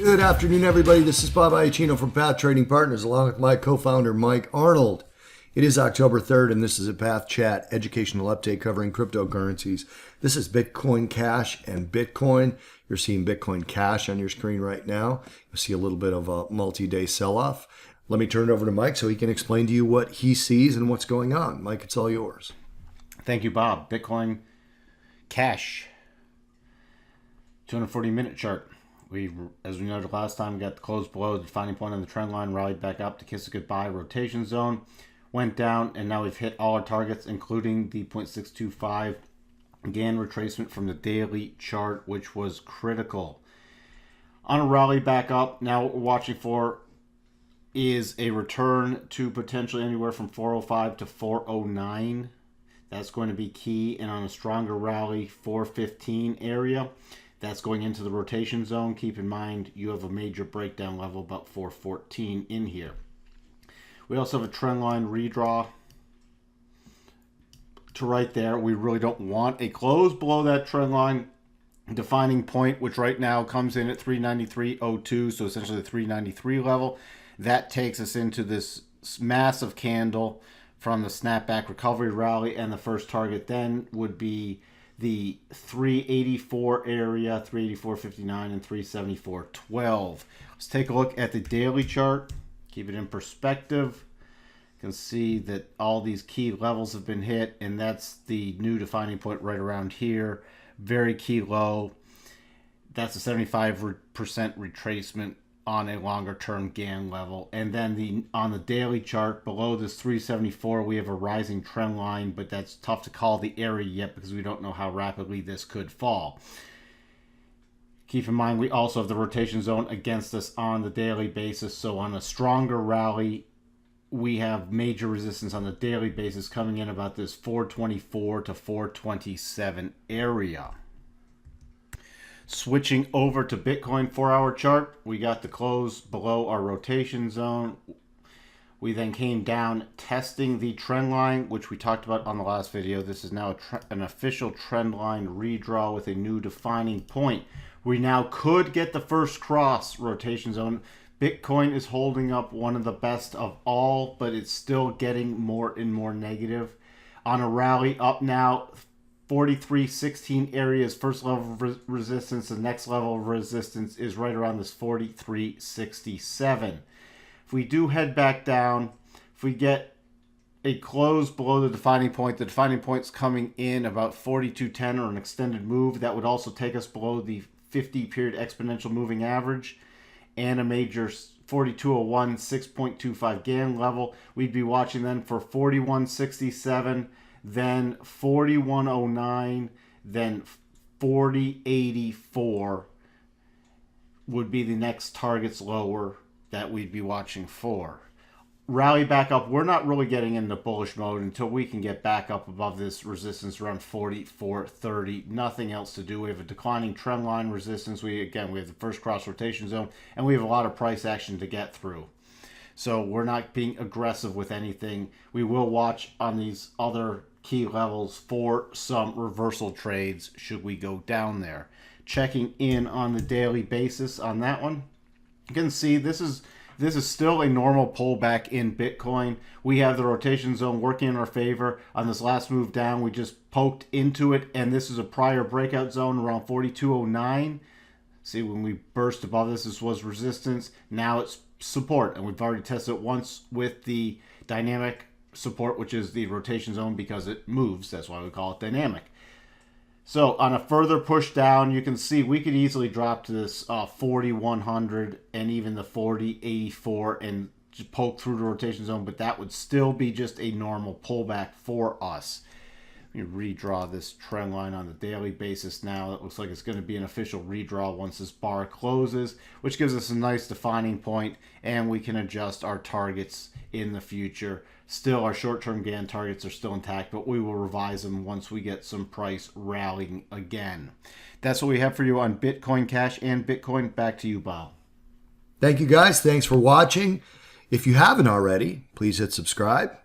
Good afternoon, everybody. This is Bob Iacchino from Path Trading Partners, along with my co-founder, Mike Arnold. It is October 3rd, and this is a Path Chat educational update covering cryptocurrencies. This is Bitcoin Cash and Bitcoin. You're seeing Bitcoin Cash on your screen right now. You'll see a little bit of a multi-day sell-off. Let me turn it over to Mike so he can explain to you what he sees and what's going on. Mike, it's all yours. Thank you, Bob. Bitcoin Cash, 240-minute chart. As we noted last time, we got the close below the defining point on the trend line, rallied back up to kiss a goodbye rotation zone, went down, and now we've hit all our targets, including the 0.625 Gann retracement from the daily chart, which was critical. On a rally back up, now what we're watching for is a return to potentially anywhere from 405 to 409. That's going to be key, and on a stronger rally, 415 area. That's going into the rotation zone. Keep in mind, you have a major breakdown level, about 414 in here. We also have a trend line redraw to right there. We really don't want a close below that trend line defining point, which right now comes in at 393.02, so essentially the 393 level. That takes us into this massive candle from the snapback recovery rally, and the first target then would be the 384 area, 384.59 and 374.12. Let's take a look at the daily chart. Keep it in perspective. You can see that all these key levels have been hit, and that's the new defining point right around here. Very key low. That's a 75% retracement on a longer term Gann level. And then on the daily chart below this 374, we have a rising trend line, but that's tough to call the area yet because we don't know how rapidly this could fall. Keep in mind, we also have the rotation zone against us on the daily basis. So on a stronger rally, we have major resistance on the daily basis coming in about this 424 to 427 area. Switching over to Bitcoin 4-hour chart, we got the close below our rotation zone. We then came down testing the trend line, which we talked about on the last video. This is now an official trend line redraw with a new defining point. We now could get the first cross rotation zone. Bitcoin is holding up one of the best of all, but it's still getting more and more negative. On a rally up now, 43.16 areas, first level of resistance. The next level of resistance is right around this 43.67. If we do head back down, if we get a close below the defining point's coming in about 42.10 or an extended move. That would also take us below the 50-period exponential moving average and a major 42.01 6.25 Gann level. We'd be watching then for 41.67, then 41.09, then 40.84 would be the next targets lower that we'd be watching for. Rally back up. We're not really getting into bullish mode until we can get back up above this resistance around 44.30. Nothing else to do. We have a declining trend line resistance. We have the first cross rotation zone, and we have a lot of price action to get through. So we're not being aggressive with anything. We will watch on these other key levels for some reversal trades should we go down there. Checking in on the daily basis on that one, you can see this is still a normal pullback in Bitcoin. We have the rotation zone working in our favor. On this last move down, we just poked into it, and this is a prior breakout zone around 42.09. See, when we burst above this was resistance. Now it's support, and we've already tested it once with the dynamic support, which is the rotation zone because it moves. That's why we call it dynamic. So on a further push down, you can see we could easily drop to this 4100 and even the 40.84 and just poke through the rotation zone, but that would still be just a normal pullback for us. Let me redraw this trend line on the daily basis now. It looks like it's going to be an official redraw once this bar closes, which gives us a nice defining point, and we can adjust our targets in the future. Still, our short-term Gann targets are still intact, but we will revise them once we get some price rallying again. That's what we have for you on Bitcoin Cash and Bitcoin. Back to you, Bob. Thank you, guys. Thanks for watching. If you haven't already, please hit subscribe.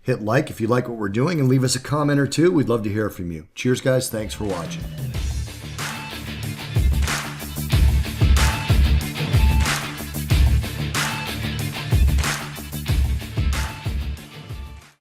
Hit like if you like what we're doing, and leave us a comment or two. We'd love to hear from you. Cheers, guys. Thanks for watching.